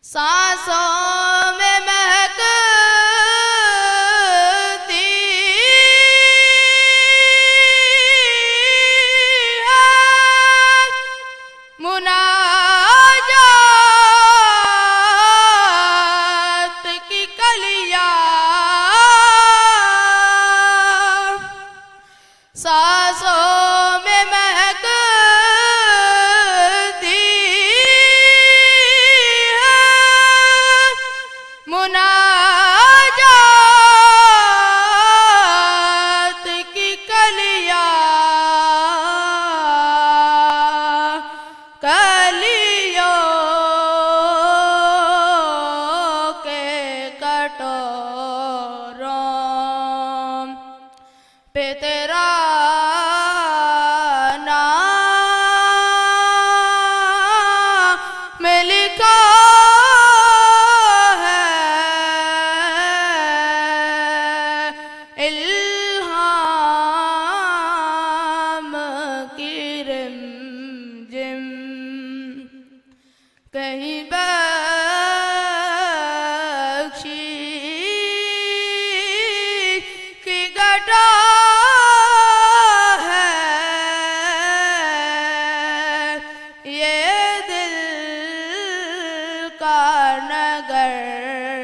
सांसों में महकती है मुनाजात की कलियां, सांसों में महकती मुनाजात की कलियां, कलियों के कटोरों पे तेरा नाम लिखा कहीं बख्शी की घटा है ये दिल का नगर।